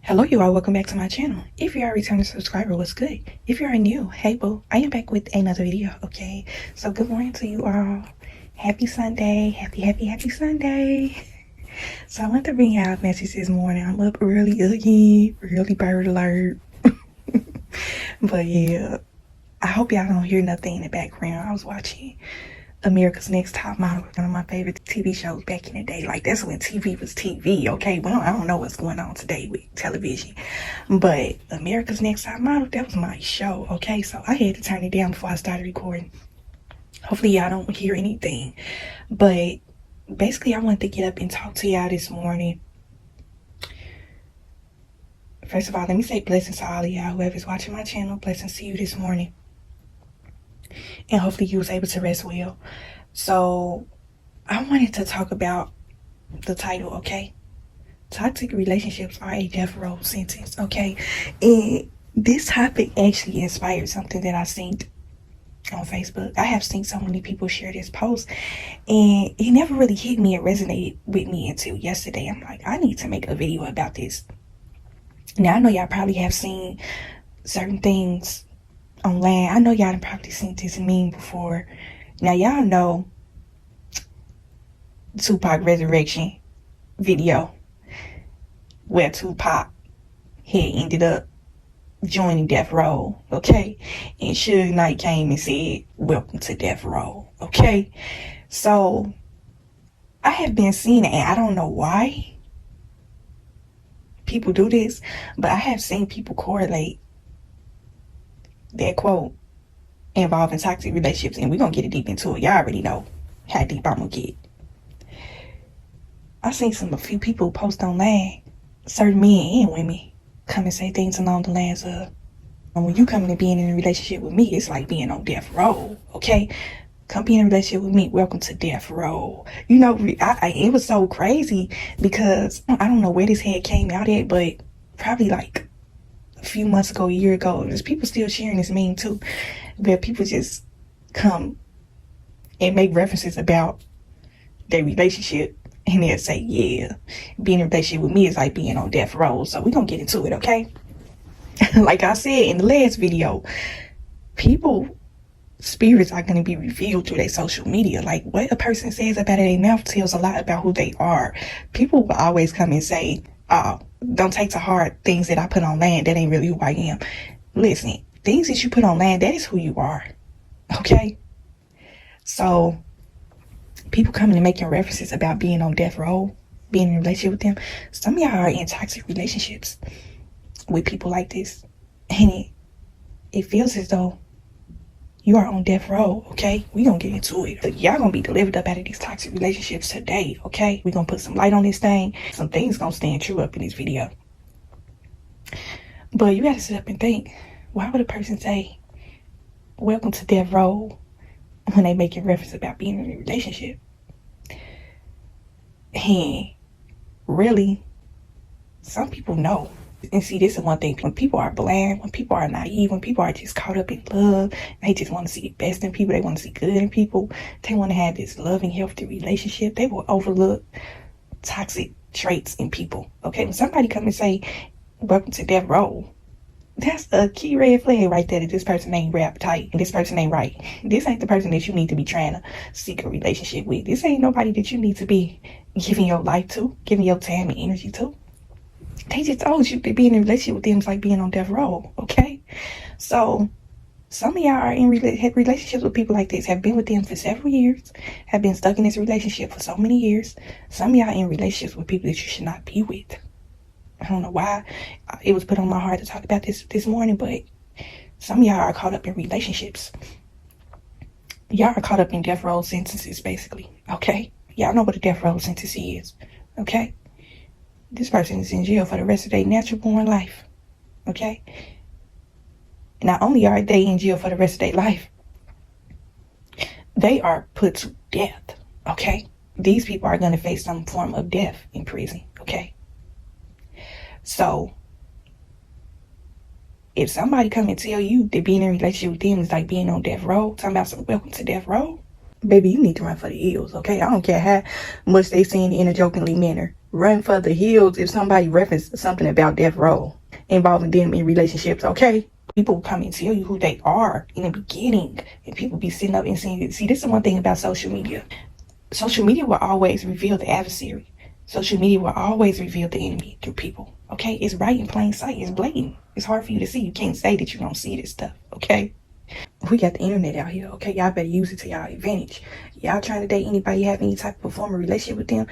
Hello you all, welcome back to my channel. If you are a returning subscriber, what's good? If you are new, hey boo, I am back with another video, okay? So good morning to you all. Happy Sunday, happy Sunday. So I want to bring y'all a message this morning. I'm up early again, early bird alert. But yeah, I hope y'all don't hear nothing in the background. I was watching America's Next Top Model, one of my favorite TV shows back in the day. Like, that's when TV was TV, okay? Well, I don't know what's going on today with television, but America's Next Top Model, that was my show, okay? So I had to turn it down before I started recording. Hopefully y'all don't hear anything, but basically I wanted to get up and talk to y'all this morning. First of all, let me say blessings to all of y'all, whoever's watching my channel. Blessings to you this morning. And hopefully you was able to rest well. So I wanted to talk about the title, okay? Toxic relationships are a death row sentence, okay? And this topic actually inspired something that I seen on Facebook. I have seen so many people share this post, and it never really hit me and resonated with me until yesterday. I'm like, I need to make a video about this. Now, I know y'all probably have seen certain things online. I know y'all done probably seen this meme before. Now, y'all know Tupac resurrection video where Tupac had ended up joining Death Row, okay? And Suge Knight came and said, welcome to Death Row, okay? So I have been seeing it, and I don't know why people do this, but I have seen people correlate that quote involving toxic relationships, and we're gonna get it deep into it. Y'all already know how deep I'm gonna get. I seen a few people post online, certain men and women, come and say things along the lines of, when you come to being in a relationship with me, it's like being on death row, okay? Come be in a relationship with me, welcome to death row. You know, it was so crazy because I don't know where this head came out at, but probably like a few months ago, a year ago, there's people still sharing this meme too, where people just come and make references about their relationship, and they'll say, yeah, being in a relationship with me is like being on death row. So we're gonna get into it, okay? Like I said in the last video, people spirits are going to be revealed through their social media. Like, what a person says about their mouth tells a lot about who they are. People will always come and say, oh, don't take to heart things that I put on land. That ain't really who I am. Listen, things that you put on land, that is who you are, okay? So people coming and making references about being on death row, being in a relationship with them. Some of y'all are in toxic relationships with people like this, and it feels as though you are on death row, okay? We gonna get into it. Y'all gonna be delivered up out of these toxic relationships today, okay? We gonna put some light on this thing. Some things gonna stand true up in this video. But you gotta sit up and think, why would a person say, welcome to death row, when they making reference about being in a relationship? And really, some people know. And see, this is one thing. When people are blind, when people are naive, when people are just caught up in love, they just want to see the best in people. They want to see good in people. They want to have this loving, healthy relationship. They will overlook toxic traits in people. Okay, when somebody come and say, welcome to death row, that's a key red flag right there, that this person ain't wrapped tight and this person ain't right. This ain't the person that you need to be trying to seek a relationship with. This ain't nobody that you need to be giving your life to, giving your time and energy to. They just told you that being in a relationship with them is like being on death row, okay? So some of y'all are in relationships with people like this, have been with them for several years, have been stuck in this relationship for so many years. Some of y'all in relationships with people that you should not be with. I don't know why it was put on my heart to talk about this morning, but some of y'all are caught up in relationships. Y'all are caught up in death row sentences, basically, okay? Y'all know what a death row sentence is, okay? This person is in jail for the rest of their natural born life, okay? Not only are they in jail for the rest of their life, they are put to death, okay? These people are going to face some form of death in prison, okay? So if somebody come and tell you that being in a relationship with them is like being on death row, talking about some welcome to death row, baby, you need to run for the hills, okay? I don't care how much they saying it in a jokingly manner. run for the hills if somebody references something about death row involving them in relationships, okay? People come and tell you who they are in the beginning, and people be sitting up and saying, see, this is one thing about social media. Social media will always reveal the adversary. Social media will always reveal the enemy through people, okay? It's right in plain sight. It's blatant. It's hard for you to see. You can't say that you don't see this stuff, okay? We got the internet out here, okay? Y'all better use it to y'all advantage. Y'all trying to date anybody, have any type of form of relationship with them,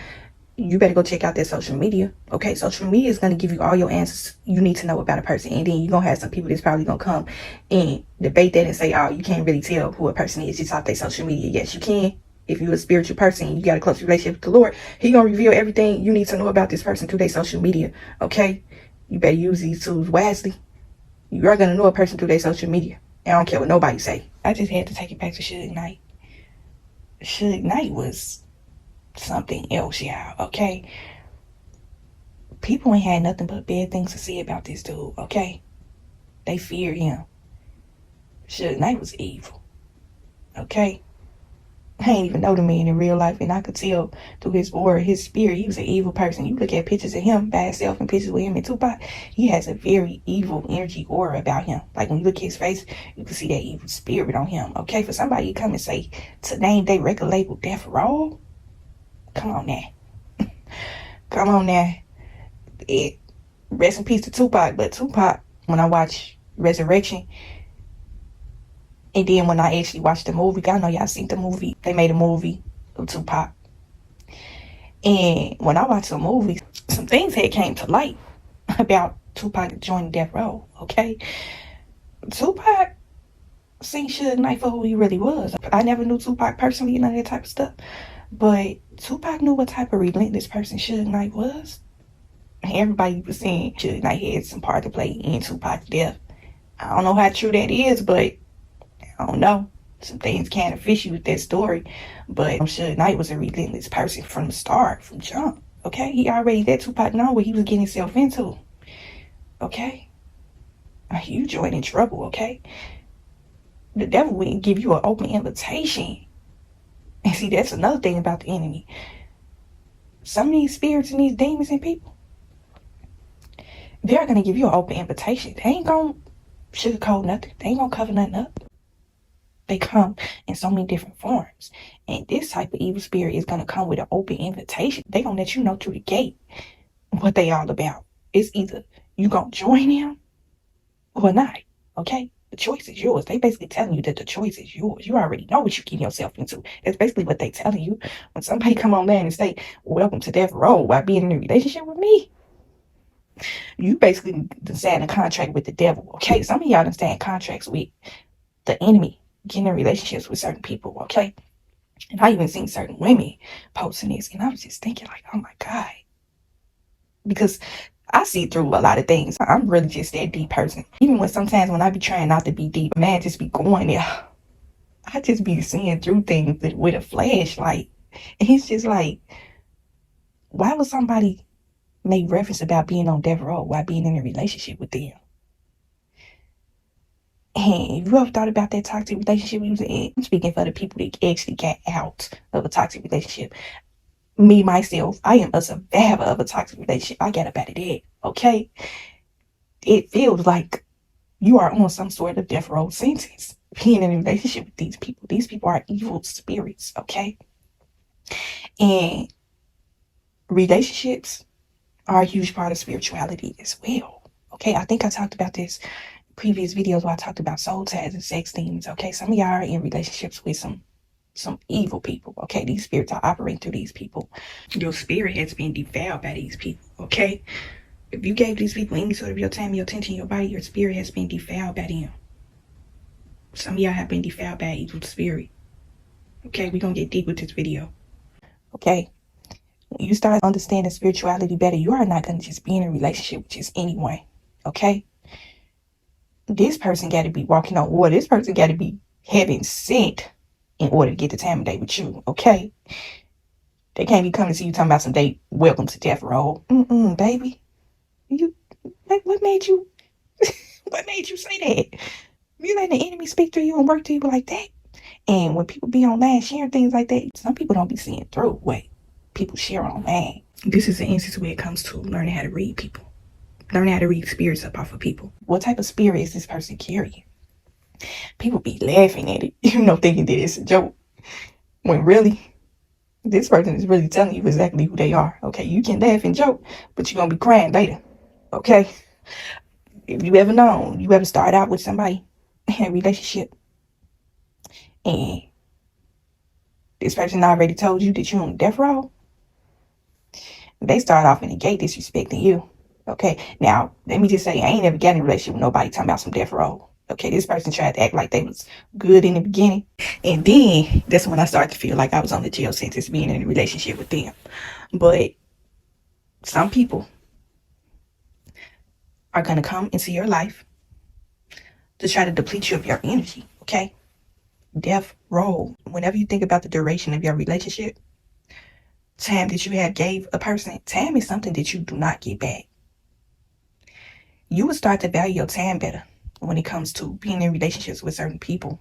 you better go check out their social media, okay? Social media is going to give you all your answers you need to know about a person. And then you're going to have some people that's probably going to come and debate that and say, oh, you can't really tell who a person is just off their social media. Yes, you can. If you're a spiritual person, you got a close relationship with the Lord, He going to reveal everything you need to know about this person through their social media, okay? You better use these tools wisely. You are going to know a person through their social media. I don't care what nobody say. I just had to take it back to Suge Knight. Suge Knight was something else, y'all, okay? People ain't had nothing but bad things to say about this dude, okay? They fear him. Suge Knight was evil, okay? I ain't even know the man in real life, and I could tell through his aura, his spirit, he was an evil person. You look at pictures of him by himself and pictures with him and Tupac, he has a very evil energy aura about him. Like when you look at his face, you can see that evil spirit on him, okay? For somebody to come and say, to name their record label Death Row, come on now. Come on now. Rest in peace to Tupac, but Tupac, when I watch Resurrection, and then when I actually watched the movie, I know y'all seen the movie. They made a movie of Tupac. And when I watched the movie, some things had came to light about Tupac joining Death Row, okay? Tupac seen Suge Knight for who he really was. I never knew Tupac personally, none of that type of stuff. But Tupac knew what type of relentless person Suge Knight was. Everybody was saying Suge Knight had some part to play in Tupac's death. I don't know how true that is, but I don't know. Some things kind of fishy with that story. But Suge Knight was a relentless person from the start, from jump. Okay? He already let Tupac know what he was getting himself into. Okay? You joined in trouble, okay? The devil wouldn't give you an open invitation. And see, that's another thing about the enemy. Some of these spirits and these demons and people, they're going to give you an open invitation. They ain't going to sugarcoat nothing. They ain't going to cover nothing up. They come in so many different forms. And this type of evil spirit is going to come with an open invitation. They going to let you know through the gate what they all about. It's either you going to join them or not, okay? The choice is yours. They basically telling you that the choice is yours. You already know what you get yourself into. That's basically what they telling you. When somebody come on there and say, welcome to Death Row while being in a relationship with me, you basically sign a contract with the devil, okay? Some of y'all done sign contracts with the enemy, getting in relationships with certain people, okay? And I even seen certain women posting this, and I was just thinking like, oh my God. Because I see through a lot of things. I'm really just that deep person. Even when sometimes when I be trying not to be deep, man, just be going there. I just be seeing through things with a flashlight. And it's just like, why would somebody make reference about being on death row while being in a relationship with them? And if you ever thought about that toxic relationship you was in, I'm speaking for the people that actually got out of a toxic relationship. Me, myself, I am a survivor of a toxic relationship. I got up out of that, okay? It feels like you are on some sort of death row sentence being in a relationship with these people. These people are evil spirits, okay? And relationships are a huge part of spirituality as well, okay? I think I talked about this in previous videos where I talked about soul ties and sex demons, okay? Some of y'all are in relationships with some evil people, okay? These spirits are operating through these people. Your spirit has been defiled by these people, okay? If you gave these people any sort of your time, your attention, your body, your spirit has been defiled by them. Some of y'all have been defiled by evil spirit. Okay, we're going to get deep with this video. Okay, when you start understanding spirituality better, you are not going to just be in a relationship with just anyone, okay? This person got to be walking on water. This person got to be heaven sent in order to get the time of day with you, okay? They can't be coming to see you talking about some day, welcome to death row. Baby. What made you what made you say that? You let the enemy speak through you and work to you like that? And when people be online sharing things like that, some people don't be seeing through what people share online. This is an instance where it comes to learning how to read people. Learning how to read spirits up off of people. What type of spirit is this person carrying? People be laughing at it, thinking that it's a joke. When really, this person is really telling you exactly who they are. Okay, you can laugh and joke, but you're gonna be crying later. Okay? If you ever start out with somebody in a relationship and this person already told you that you're on death row, they start off in the gate disrespecting you. Okay, now let me just say, I ain't never got in a relationship with nobody talking about some death row. Okay, this person tried to act like they was good in the beginning, and then that's when I started to feel like I was on the jail sentence being in a relationship with them. But some people are gonna come into your life to try to deplete you of your energy. Okay, death row. Whenever you think about the duration of your relationship, time that you have gave a person, time is something that you do not get back. You will start to value your time better when it comes to being in relationships with certain people.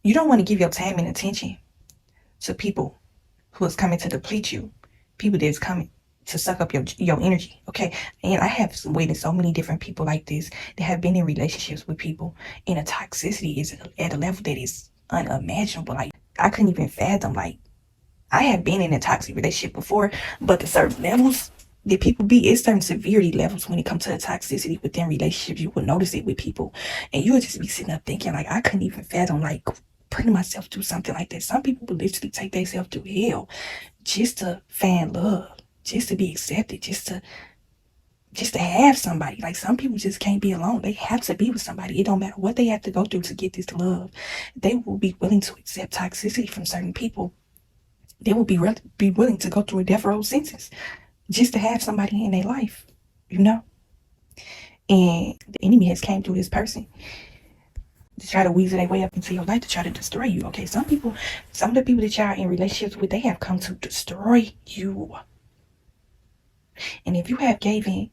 You don't want to give your time and attention to people who is coming to deplete you, people that's coming to suck up your energy. Okay, and I have witnessed so many different people like this that have been in relationships with people, and the toxicity is at a level that is unimaginable. Like, I couldn't even fathom. Like, I have been in a toxic relationship before, but the certain levels that people be, it's certain severity levels when it comes to the toxicity within relationships. You will notice it with people, and you would just be sitting up thinking, like, I couldn't even fathom, like, putting myself through something like that. Some people would literally take themselves through hell just to find love, just to be accepted, just to have somebody. Like, some people just can't be alone. They have to be with somebody. It don't matter what they have to go through to get this love. They will be willing to accept toxicity from certain people. They will be willing to go through a death row sentence just to have somebody in their life, And the enemy has came through this person to try to weasel their way up into your life, to try to destroy you. Okay, some of the people that y'all are in relationships with, they have come to destroy you. And if you have gave in,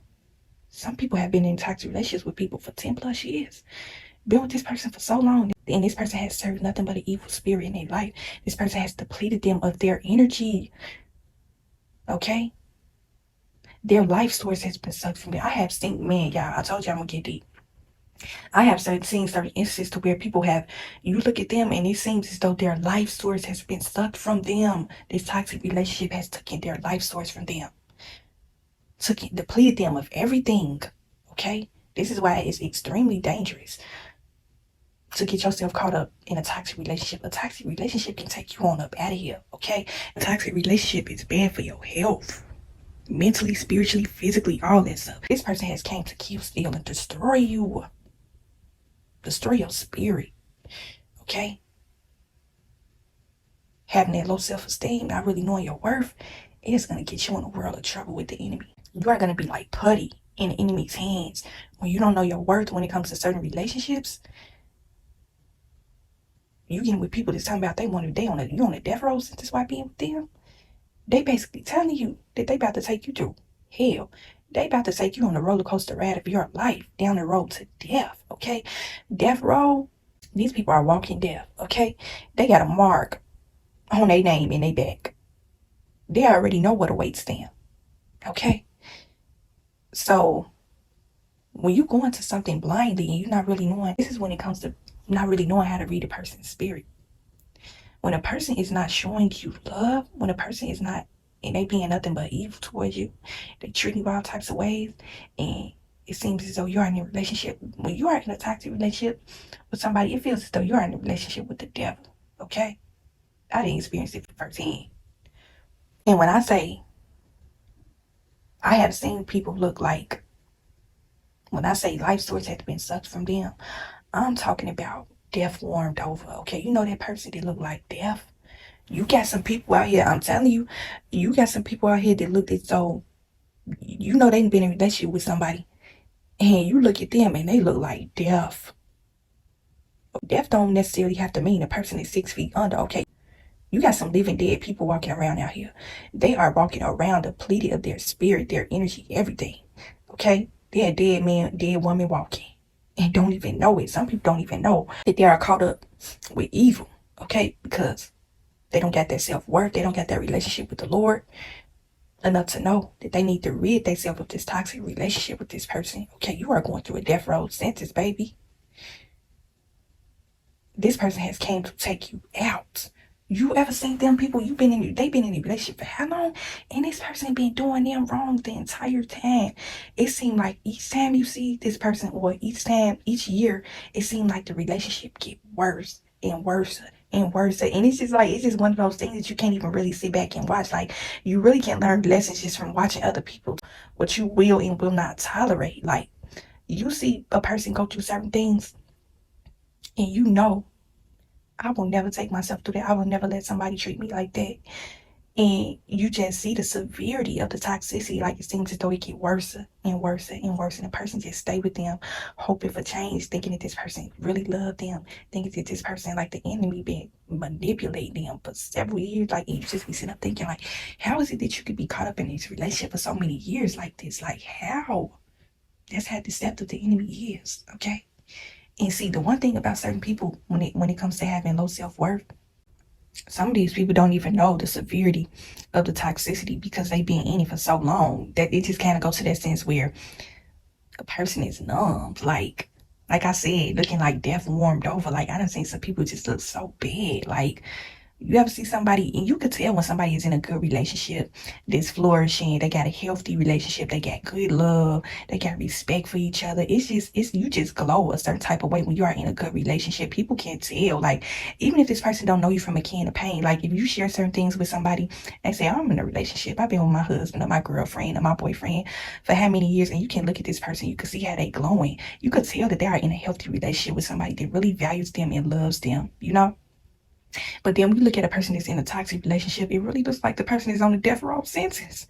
some people have been in toxic relationships with people for 10 plus years. Been with this person for so long, and this person has served nothing but an evil spirit in their life. This person has depleted them of their energy. Okay? Their life source has been sucked from them. I have seen, man, y'all, I told you I'm gonna get deep. I have seen certain instances to where people have, you look at them and it seems as though their life source has been sucked from them. This toxic relationship has taken their life source from them. Depleted them of everything. Okay? This is why it's extremely dangerous to get yourself caught up in a toxic relationship. A toxic relationship can take you on up out of here. Okay? A toxic relationship is bad for your health. Mentally, spiritually, physically, all that stuff. This person has came to kill, steal, and destroy you. Destroy your spirit. Okay? Having that low self-esteem, not really knowing your worth, it is going to get you in a world of trouble with the enemy. You are going to be like putty in the enemy's hands. When you don't know your worth when it comes to certain relationships, you getting with people that's talking about you on a death row since why being with them. They basically telling you that they about to take you through hell. They about to take you on a roller coaster ride of your life down the road to death. Okay? Death row, these people are walking death. Okay? They got a mark on their name and their back. They already know what awaits them. Okay? So, when you go into something blindly and you're not really knowing, this is when it comes to not really knowing how to read a person's spirit. When a person is not showing you love, when a person is not, and they being nothing but evil towards you, they treat you all types of ways, and it seems as though you're in a relationship. When you are in a toxic relationship with somebody, it feels as though you're in a relationship with the devil. Okay? I didn't experience it firsthand. And when I say I have seen people look like, when I say life source has been sucked from them, I'm talking about death warmed over. Okay, you know that person that look like death? You got some people out here, I'm telling you, you got some people out here that look as though, they've been in a relationship with somebody, and you look at them and they look like death. Death don't necessarily have to mean a person is 6 feet under. Okay, you got some living dead people walking around out here. They are walking around depleted of their spirit, their energy, everything. Okay, they're a dead man, dead woman walking, and don't even know it. Some people don't even know that they are caught up with evil. Okay, because they don't got that self-worth. They don't got that relationship with the Lord. enough to know that they need to rid themselves of this toxic relationship with this person. Okay, you are going through a death row sentence, baby. This person has came to take you out. You ever seen them people they've been in a relationship for how long? And this person been doing them wrong the entire time. It seemed like each time you see this person, or each year, it seemed like the relationship get worse and worse and worse. And it's just one of those things that you can't even really sit back and watch. Like, you really can learn lessons just from watching other people, what you will and will not tolerate. Like, you see a person go through certain things, and you know, I will never take myself through that. I will never let somebody treat me like that. And you just see the severity of the toxicity. Like, it seems as though it get worse and worse and worse. And the person just stay with them, hoping for change, thinking that this person really loved them, thinking that this person, like the enemy, been manipulating them for several years. Like, you just be sitting up thinking, like, how is it that you could be caught up in this relationship for so many years like this? Like, how? That's how deceptive the enemy is, okay? And see, the one thing about certain people, when it comes to having low self-worth, some of these people don't even know the severity of the toxicity because they've been in it for so long that it just kind of goes to that sense where a person is numb. Like I said, looking like death warmed over. Like, I done seen some people just look so bad. Like, you ever see somebody, and you could tell when somebody is in a good relationship that's flourishing, they got a healthy relationship, they got good love, they got respect for each other. You just glow a certain type of way when you are in a good relationship. People can tell. Like, even if this person don't know you from a can of paint, like, if you share certain things with somebody and say, I'm in a relationship, I've been with my husband or my girlfriend or my boyfriend for how many years, and you can look at this person, you can see how they glowing. You could tell that they are in a healthy relationship with somebody that really values them and loves them, you know? But then we look at a person that's in a toxic relationship, it really looks like the person is on a death row sentence.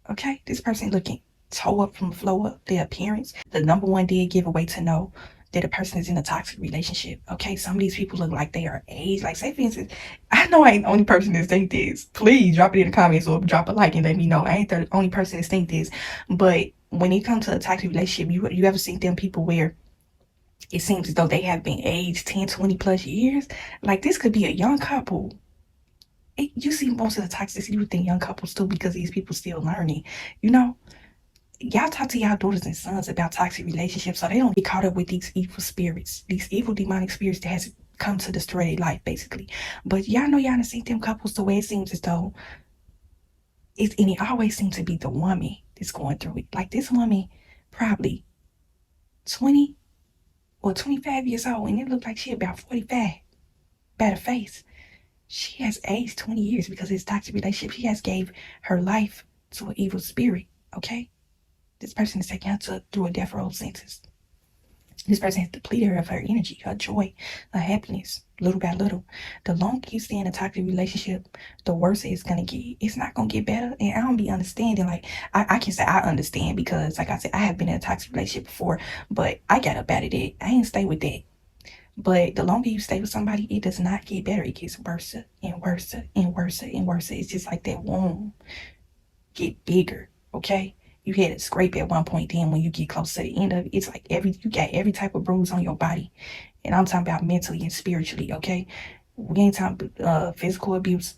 Okay? This person looking toe up from the floor up, their appearance. The number one did give away to know that a person is in a toxic relationship. Okay? Some of these people look like they are aged. Like, say for instance, I know I ain't the only person that think this. Please drop it in the comments or drop a like and let me know. I ain't the only person that think this. But when it comes to a toxic relationship, you ever seen them people where it seems as though they have been aged 10, 20 plus years? Like, this could be a young couple. You see most of the toxicity within young couples too, because these people still learning. You know, y'all talk to y'all daughters and sons about toxic relationships so they don't get caught up with these evil spirits, these evil demonic spirits that has come to destroy their life, basically. But y'all know y'all done seen them couples the way it seems as though and it always seems to be the woman that's going through it. Like, this woman probably 20 or 25 years old, and it looked like she about 45 by the face. She has aged 20 years because of this toxic relationship. She has gave her life to an evil spirit, okay? This person is taking her through a death row sentence. This person has depleted her of her energy, her joy, her happiness, little by little. The longer you stay in a toxic relationship, the worse it's going to get. It's not going to get better. And I don't be understanding. Like, I can say I understand because, like I said, I have been in a toxic relationship before, but I got up out of that. I ain't stay with that. But the longer you stay with somebody, it does not get better. It gets worse and worse and worse and worse. It's just like that wound get bigger, okay? You had a scrape at one point, then when you get close to the end of it, it's like you got every type of bruise on your body. And I'm talking about mentally and spiritually, okay? We ain't talking physical abuse.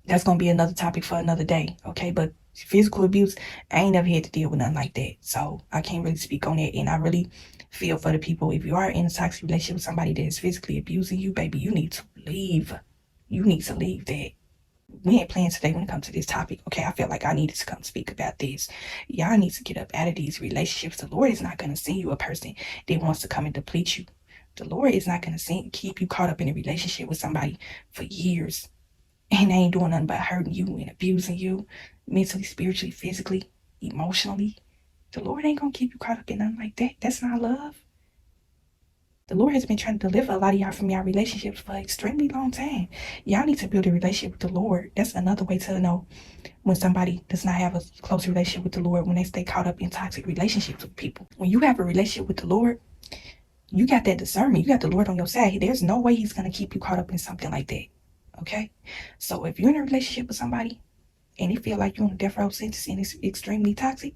That's going to be another topic for another day, okay? But physical abuse, I ain't never had to deal with nothing like that. So I can't really speak on that. And I really feel for the people. If you are in a toxic relationship with somebody that is physically abusing you, baby, you need to leave. You need to leave that. We ain't playing today when it comes to this topic, okay? I feel like I needed to come speak about this. Y'all need to get up out of these relationships. The Lord is not going to send you a person that wants to come and deplete you. The Lord is not going to keep you caught up in a relationship with somebody for years, and they ain't doing nothing but hurting you and abusing you mentally, spiritually, physically, emotionally. The Lord ain't going to keep you caught up in nothing like that. That's not love. The Lord has been trying to deliver a lot of y'all from y'all relationships for an extremely long time. Y'all need to build a relationship with the Lord. That's another way to know when somebody does not have a close relationship with the Lord, when they stay caught up in toxic relationships with people. When you have a relationship with the Lord, you got that discernment. You got the Lord on your side. There's no way he's going to keep you caught up in something like that. Okay? So if you're in a relationship with somebody and you feel like you're on a death row sentence and it's extremely toxic,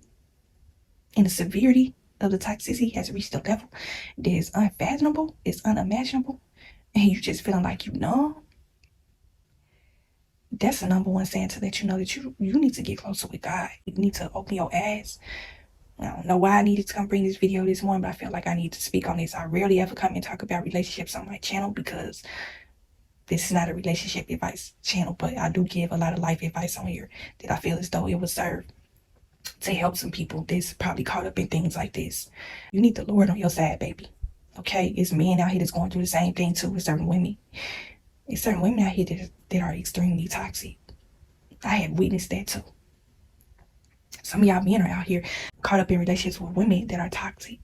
and the severity of the toxicity has reached a level that is unfathomable, it's unimaginable, and you just feeling like you numb, That's the number one saying to let you know that you need to get closer with God. You need to open your eyes. I don't know why I needed to come bring this video this morning, but I feel like I need to speak on this. I rarely ever come and talk about relationships on my channel because this is not a relationship advice channel, but I do give a lot of life advice on here that I feel as though it would serve to help some people that's probably caught up in things like this. You need the Lord on your side, baby. Okay? It's men out here that's going through the same thing too with certain women. There's certain women out here that are extremely toxic. I have witnessed that too. Some of y'all men are out here caught up in relationships with women that are toxic.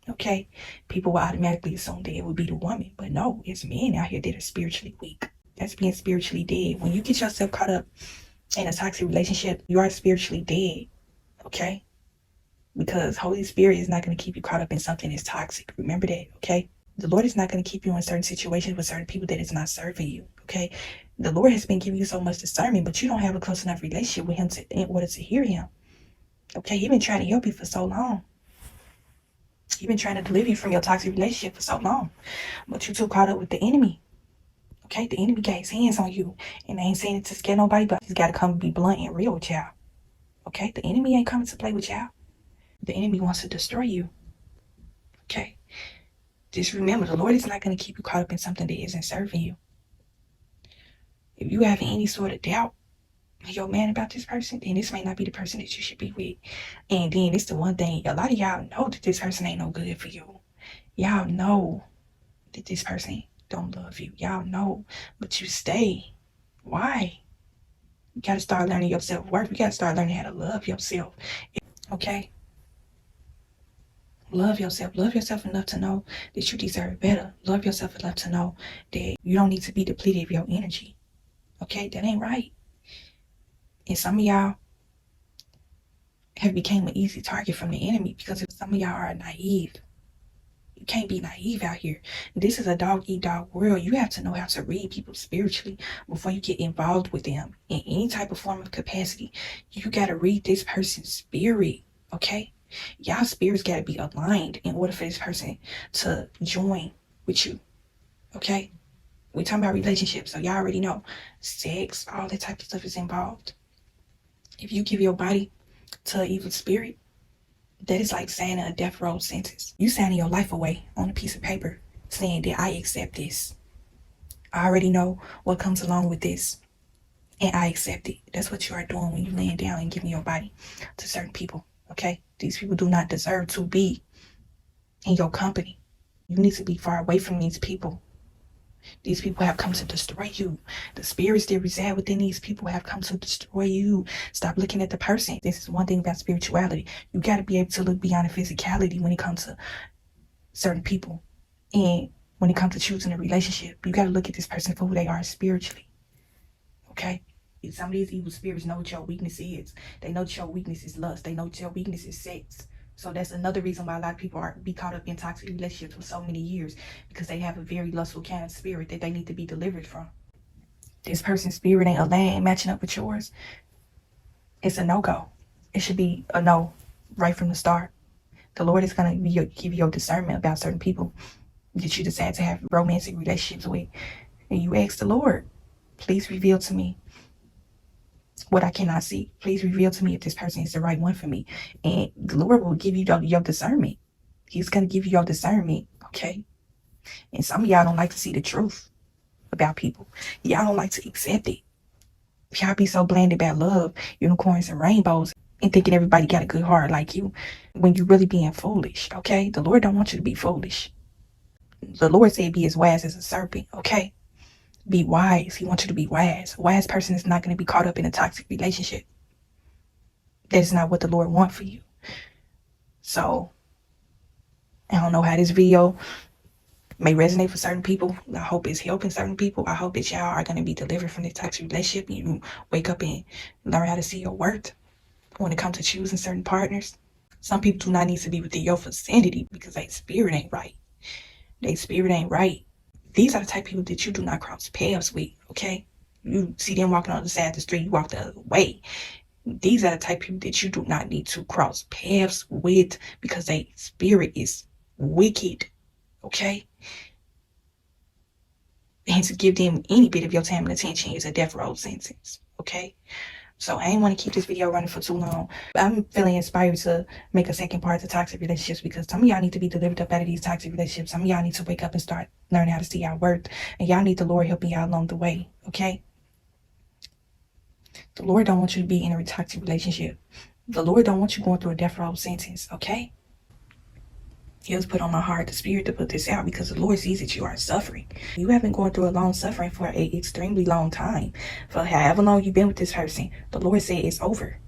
Okay? People will automatically assume that it would be the woman, but no, it's men out here that are spiritually weak. That's being spiritually dead. When you get yourself caught up in a toxic relationship, you are spiritually dead. Okay? Because Holy Spirit is not going to keep you caught up in something that's toxic. Remember that, okay? The Lord is not going to keep you in certain situations with certain people that is not serving you, okay? The Lord has been giving you so much discernment, but you don't have a close enough relationship with him in order to hear him, okay? He's been trying to help you for so long. He's been trying to deliver you from your toxic relationship for so long, but you too caught up with the enemy, okay? The enemy got his hands on you, and I ain't saying it to scare nobody, but he's got to come be blunt and real with y'all, okay? The enemy ain't coming to play with y'all. The enemy wants to destroy you, okay? Just remember, the Lord is not going to keep you caught up in something that isn't serving you. If you have any sort of doubt in your man about this person, then this may not be the person that you should be with. And then it's the one thing, a lot of y'all know that this person ain't no good for you. Y'all know that this person don't love you. Y'all know, but you stay. Why? You got to start learning your self-worth. You got to start learning how to love yourself. Okay? Love yourself. Love yourself enough to know that you deserve better. Love yourself enough to know that you don't need to be depleted of your energy. Okay? That ain't right. And some of y'all have become an easy target from the enemy because some of y'all are naive. You can't be naive out here. This is a dog-eat-dog world. You have to know how to read people spiritually before you get involved with them in any type of form of capacity. You got to read this person's spirit. Okay? Y'all spirits got to be aligned in order for this person to join with you. Okay? We're talking about relationships, so y'all already know. Sex, all that type of stuff is involved. If you give your body to an evil spirit, that is like signing a death row sentence. You signing your life away on a piece of paper saying that I accept this. I already know what comes along with this, and I accept it. That's what you are doing when you laying down and giving your body to certain people. Okay? These people do not deserve to be in your company. You need to be far away from these people. These people have come to destroy you. The spirits that reside within these people have come to destroy you. Stop looking at the person. This is one thing about spirituality. You got to be able to look beyond the physicality when it comes to certain people. And when it comes to choosing a relationship, you got to look at this person for who they are spiritually. Okay? Some of these evil spirits know what your weakness is. They know that your weakness is lust. They know that your weakness is sex. So that's another reason why a lot of people are be caught up in toxic relationships for so many years, because they have a very lustful kind of spirit that they need to be delivered from. This person's spirit ain't aligned, matching up with yours. It's a no-go. It should be a no right from the start. The Lord is going to give you your discernment about certain people that you decide to have romantic relationships with. And you ask the Lord, please reveal to me what I cannot see. Please reveal to me if this person is the right one for me. And the Lord will give you your discernment. He's going to give you your discernment, okay? And some of y'all don't like to see the truth about people. Y'all don't like to accept it. Y'all be so blinded about love, unicorns, and rainbows, and thinking everybody got a good heart like you, when you really being foolish, okay? The Lord don't want you to be foolish. The Lord said be as wise as a serpent, okay? Be wise. He wants you to be wise. A wise person is not going to be caught up in a toxic relationship. That is not what the Lord wants for you. So, I don't know how this video may resonate for certain people. I hope it's helping certain people. I hope that y'all are going to be delivered from this toxic relationship. You wake up and learn how to see your worth when it comes to choosing certain partners. Some people do not need to be within your vicinity because their spirit ain't right. Their spirit ain't right. These are the type of people that you do not cross paths with, okay? You see them walking on the side of the street, you walk the other way. These are the type of people that you do not need to cross paths with because their spirit is wicked, okay? and to give them any bit of your time and attention is a death row sentence, okay? So I ain't want to keep this video running for too long. I'm feeling inspired to make a second part to toxic relationships because some of y'all need to be delivered up out of these toxic relationships. Some of y'all need to wake up and start learning how to see your worth. And y'all need the Lord helping y'all along the way, okay? The Lord don't want you to be in a toxic relationship. The Lord don't want you going through a death row sentence, okay? He was put on my heart, the spirit, to put this out because the Lord sees that you are suffering. You have been going through a long suffering for an extremely long time. For however long you've been with this person, the Lord said it's over.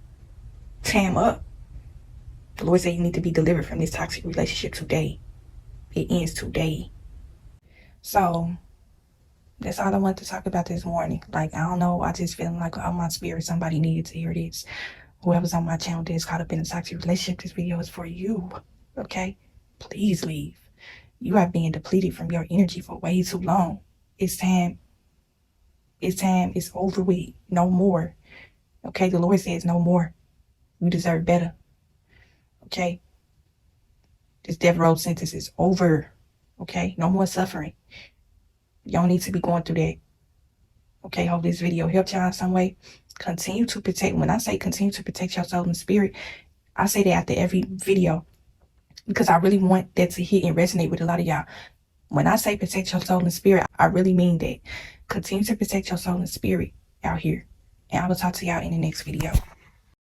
Tam up. The Lord said you need to be delivered from this toxic relationship today. It ends today. So that's all I wanted to talk about this morning. Like, I don't know, I just feeling like on my spirit somebody needed to hear this. Whoever's on my channel that's caught up in a toxic relationship, this video is for you, okay? Please leave. You are being depleted from your energy for way too long. It's time. It's time. It's over with. No more. Okay? The Lord says no more. You deserve better. Okay? This death row sentence is over. Okay? No more suffering. You don't need to be going through that. Okay? Hope this video helped y'all in some way. Continue to protect. When I say continue to protect your soul and spirit, I say that after every video, because I really want that to hit and resonate with a lot of y'all. When I say protect your soul and spirit, I really mean that. Continue to protect your soul and spirit out here. And I will talk to y'all in the next video.